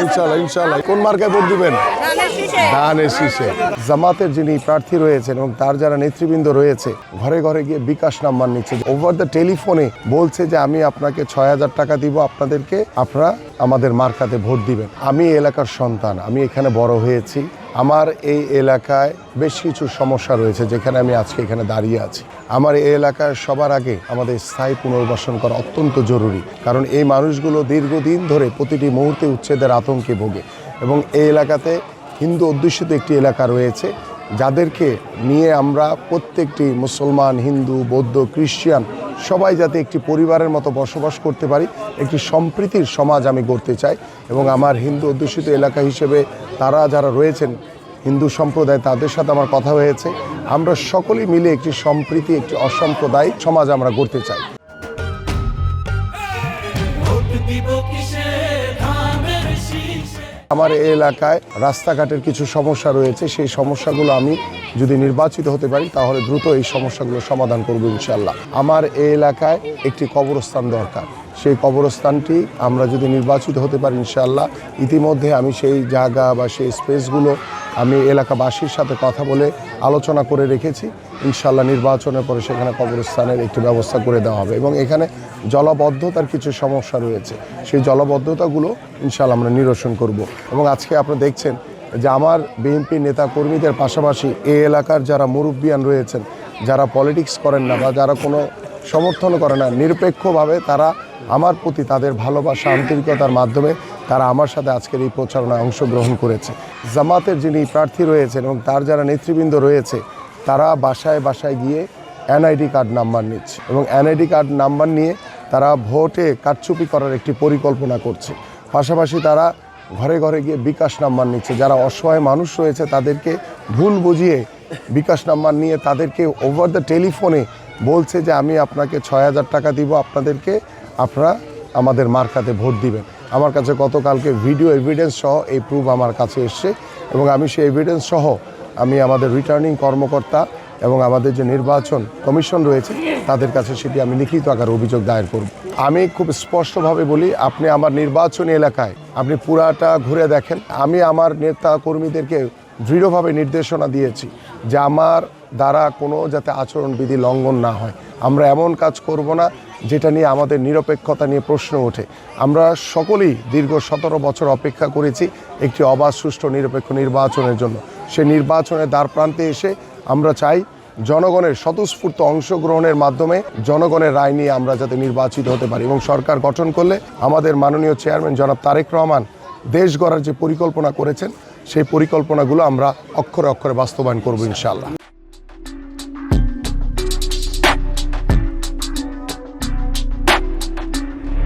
ইনশাআল্লাহ। কোন মার্কায় ভোট দিবেন? ধানের শীষে। জামাতের যিনি প্রার্থী রয়েছেন এবং তার যারা নেতৃবৃন্দ রয়েছে ঘরে ঘরে গিয়ে বিকাশ নাম্বার নিচ্ছে, ওভার দ্য টেলিফোনে বলছে যে আমি আপনাকে ৬,০০০ টাকা দিব, আপনাদেরকে আপনারা আমাদের মার্কাতে ভোট দিবেন। আমি এলাকার সন্তান, আমি এখানে বড় হয়েছি। আমার এই এলাকায় বেশ কিছু সমস্যা রয়েছে যেখানে আমি আজকে এখানে দাঁড়িয়ে আছি। আমার এই এলাকায় সবার আগে আমাদের স্থায়ী পুনর্বাসন করা অত্যন্ত জরুরি, কারণ এই মানুষগুলো দীর্ঘদিন ধরে প্রতিটি মুহূর্তে উচ্ছেদের আতঙ্কে ভোগে এবং এই এলাকাতে হিন্দু অধ্যুষিত একটি এলাকা রয়েছে যাদেরকে নিয়ে আমরা প্রত্যেকটি মুসলমান, হিন্দু, বৌদ্ধ, খ্রিস্টান সবাই যাতে একটি পরিবারের মতো বসবাস করতে পারি, একটি সম্প্রীতির সমাজ আমি গড়তে চাই। এবং আমার হিন্দু অধ্যুষিত এলাকা হিসেবে তারা যারা রয়েছেন হিন্দু সম্প্রদায়, তাদের সাথে আমার কথা হয়েছে। আমরা সকলেই মিলে একটি সম্প্রীতি, একটি অসাম্প্রদায়িক সমাজ আমরা গড়তে চাই। আমার এই এলাকায় রাস্তাঘাটের কিছু সমস্যা রয়েছে, সেই সমস্যাগুলো আমি যদি নির্বাচিত হতে পারি তাহলে দ্রুত এই সমস্যাগুলো সমাধান করব ইনশাআল্লাহ। আমার এই এলাকায় একটি কবরস্থান দরকার, সেই কবরস্থানটি আমরা যদি নির্বাচিত হতে পারি ইনশাআল্লাহ, ইতিমধ্যে আমি সেই জায়গা বা সেই স্পেসগুলো আমি এলাকাবাসীর সাথে কথা বলে আলোচনা করে রেখেছি। ইনশাআল্লাহ নির্বাচনের পরে সেখানে কবরস্থানের একটি ব্যবস্থা করে দেওয়া হবে এবং এখানে জলবদ্ধতার কিছু সমস্যা রয়েছে, সেই জলবদ্ধতাগুলো ইনশাআল্লাহ আমরা নিরসন করব। এবং আজকে আপনারা দেখছেন যে আমার বিএনপি নেতা কর্মীদের পাশাপাশি এই এলাকার যারা মুরব্বিয়ান রয়েছেন, যারা পলিটিক্স করেন না বা যারা কোনো সমর্থন করে না, নিরপেক্ষভাবে তারা আমার প্রতি তাদের ভালোবাসা, আন্তরিকতার মাধ্যমে তারা আমার সাথে আজকের এই প্রচারণায় অংশগ্রহণ করেছে। জামাতের যিনি প্রার্থী রয়েছেন এবং তার যারা নেতৃবৃন্দ রয়েছে তারা বাসায় বাসায় গিয়ে এনআইডি কার্ড নাম্বার নিচ্ছে এবং এনআইডি কার্ড নাম্বার নিয়ে তারা ভোটে কারচুপি করার একটি পরিকল্পনা করছে। পাশাপাশি তারা ঘরে ঘরে গিয়ে বিকাশ নাম্বার নিচ্ছে, যারা অসহায় মানুষ রয়েছে তাদেরকে ভুল বুঝিয়ে বিকাশ নাম্বার নিয়ে তাদেরকে ওভার দ্য টেলিফোনে বলছে যে আমি আপনাকে ৬,০০০ টাকা দিব, আপনাদেরকে আপনারা আমাদের মার্কাতে ভোট দিবেন। আমার কাছে গতকালকে ভিডিও এভিডেন্স সহ এই প্রুফ আমার কাছে এসছে এবং আমি সেই এভিডেন্স সহ আমি আমাদের রিটার্নিং কর্মকর্তা এবং আমাদের যে নির্বাচন কমিশন রয়েছে তাদের কাছে সেটি আমি লিখিত আকারে অভিযোগ দায়ের করব। আমি খুব স্পষ্টভাবে বলি, আপনি আমার নির্বাচনী এলাকায় আপনি পুরাটা ঘুরে দেখেন, আমি আমার নেতা কর্মীদেরকে দৃঢ়ভাবে নির্দেশনা দিয়েছি যে আমার দ্বারা কোনো যাতে আচরণবিধি লঙ্ঘন না হয়। আমরা এমন কাজ করব না যেটা নিয়ে আমাদের নিরপেক্ষতা নিয়ে প্রশ্ন ওঠে। আমরা সকলেই দীর্ঘ ১৭ বছর অপেক্ষা করেছি একটি অবাধ, সুষ্ঠু, নিরপেক্ষ নির্বাচনের জন্য। সেই নির্বাচনের দ্বার প্রান্তে এসে আমরা চাই জনগণের স্বতঃস্ফূর্ত অংশগ্রহণের মাধ্যমে জনগণের রায় নিয়ে আমরা যাতে নির্বাচিত হতে পারি এবং সরকার গঠন করলে আমাদের মাননীয় চেয়ারম্যান জনাব তারেক রহমান দেশ গড়ার যে পরিকল্পনা করেছেন সেই পরিকল্পনাগুলো আমরা অক্ষরে অক্ষরে বাস্তবায়ন করব ইনশাআল্লাহ।